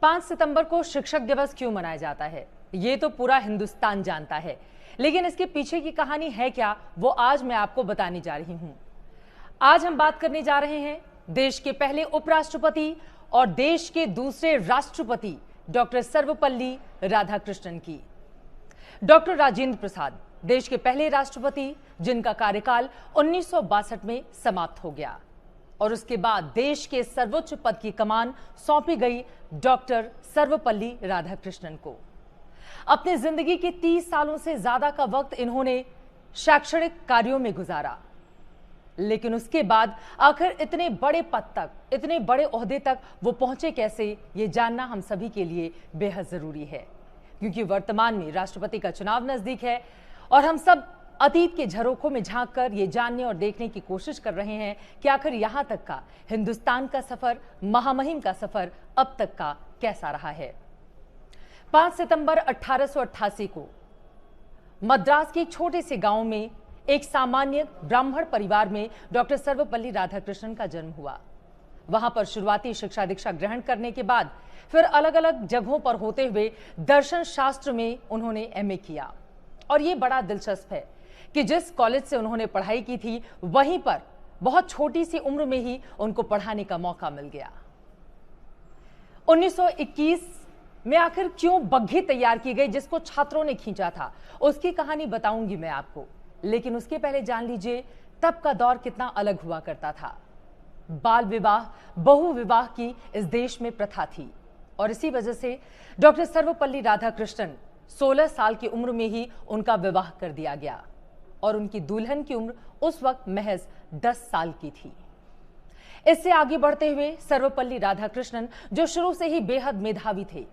5 सितंबर को शिक्षक दिवस क्यों मनाया जाता है, ये तो पूरा हिंदुस्तान जानता है। लेकिन इसके पीछे की कहानी है क्या, वो आज मैं आपको बताने जा रही हूं। आज हम बात करने जा रहे हैं देश के पहले उपराष्ट्रपति और देश के दूसरे राष्ट्रपति डॉक्टर सर्वपल्ली राधाकृष्णन की। डॉक्टर राजेंद्र प्रसाद देश के पहले राष्ट्रपति जिनका कार्यकाल 1962 में समाप्त हो गया और उसके बाद देश के सर्वोच्च पद की कमान सौंपी गई डॉक्टर सर्वपल्ली राधाकृष्णन को। अपनी जिंदगी के 30 सालों से ज्यादा का वक्त इन्होंने शैक्षणिक कार्यों में गुजारा, लेकिन उसके बाद आखिर इतने बड़े पद तक, इतने बड़े ओहदे तक वो पहुंचे कैसे, ये जानना हम सभी के लिए बेहद जरूरी है। क्योंकि वर्तमान में राष्ट्रपति का चुनाव नजदीक है और हम सब अतीत के झरोखों में झांककर ये जानने और देखने की कोशिश कर रहे हैं कि आखिर यहां तक का हिंदुस्तान का सफर, महामहिम का सफर अब तक का कैसा रहा है। 5 सितंबर 1888 को मद्रास के एक छोटे से गांव में एक सामान्य ब्राह्मण परिवार में डॉक्टर सर्वपल्ली राधाकृष्णन का जन्म हुआ। वहां पर शुरुआती शिक्षा दीक्षा ग्रहण करने के बाद फिर अलग अलग जगहों पर होते हुए दर्शन शास्त्र में उन्होंने एमए किया। और ये बड़ा दिलचस्प है कि जिस कॉलेज से उन्होंने पढ़ाई की थी वहीं पर बहुत छोटी सी उम्र में ही उनको पढ़ाने का मौका मिल गया। 1921 में आखिर क्यों बग्घी तैयार की गई जिसको छात्रों ने खींचा था, उसकी कहानी बताऊंगी मैं आपको। लेकिन उसके पहले जान लीजिए तब का दौर कितना अलग हुआ करता था। बाल विवाह, बहु विवाह की इस देश में प्रथा थी और इसी वजह से डॉक्टर सर्वपल्ली राधाकृष्णन 16 साल की उम्र में ही उनका विवाह कर दिया गया और उनकी दुल्हन की उम्र उस वक्त महज 10 साल की थी। इससे आगे बढ़ते हुए सर्वपल्ली राधाकृष्णन, जो शुरू से ही बेहद मेधावी थे,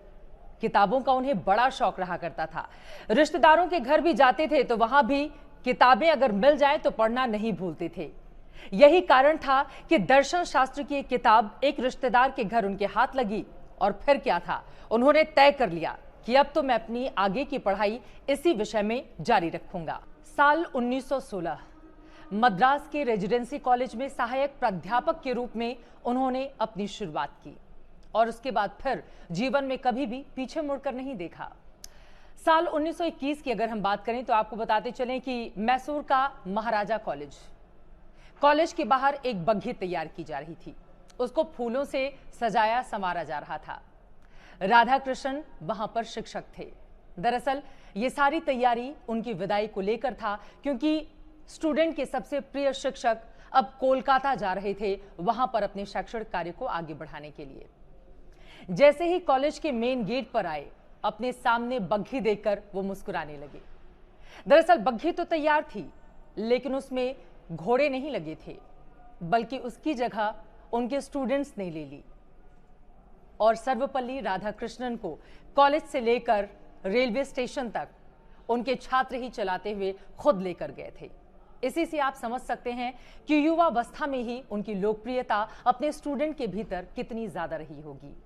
किताबों का उन्हें बड़ा शौक रहा करता था। रिश्तेदारों के घर भी जाते थे तो वहां भी किताबें अगर मिल जाए तो पढ़ना नहीं भूलते थे। यही कारण था कि दर्शन शास्त्र की एक किताब एक रिश्तेदार के घर उनके हाथ लगी और फिर क्या था, उन्होंने तय कर लिया कि अब तो मैं अपनी आगे की पढ़ाई इसी विषय में जारी रखूंगा। साल 1916 मद्रास के रेजिडेंसी कॉलेज में सहायक प्राध्यापक के रूप में उन्होंने अपनी शुरुआत की और उसके बाद फिर जीवन में कभी भी पीछे मुड़कर नहीं देखा। साल 1921 की अगर हम बात करें तो आपको बताते चलें कि मैसूर का महाराजा कॉलेज के बाहर एक बग्घी तैयार की जा रही थी। उसको फूलों से सजाया संवारा जा रहा था। राधाकृष्णन वहां पर शिक्षक थे। दरअसल ये सारी तैयारी उनकी विदाई को लेकर था, क्योंकि स्टूडेंट के सबसे प्रिय शिक्षक अब कोलकाता जा रहे थे वहां पर अपने शैक्षणिक कार्य को आगे बढ़ाने के लिए। जैसे ही कॉलेज के मेन गेट पर आए, अपने सामने बग्घी देखकर वो मुस्कुराने लगे। दरअसल बग्घी तो तैयार थी, लेकिन उसमें घोड़े नहीं लगे थे, बल्कि उसकी जगह उनके स्टूडेंट्स ने ले ली और सर्वपल्ली राधाकृष्णन को कॉलेज से लेकर रेलवे स्टेशन तक उनके छात्र ही चलाते हुए खुद लेकर गए थे। इसी से आप समझ सकते हैं कि युवावस्था में ही उनकी लोकप्रियता अपने स्टूडेंट के भीतर कितनी ज्यादा रही होगी।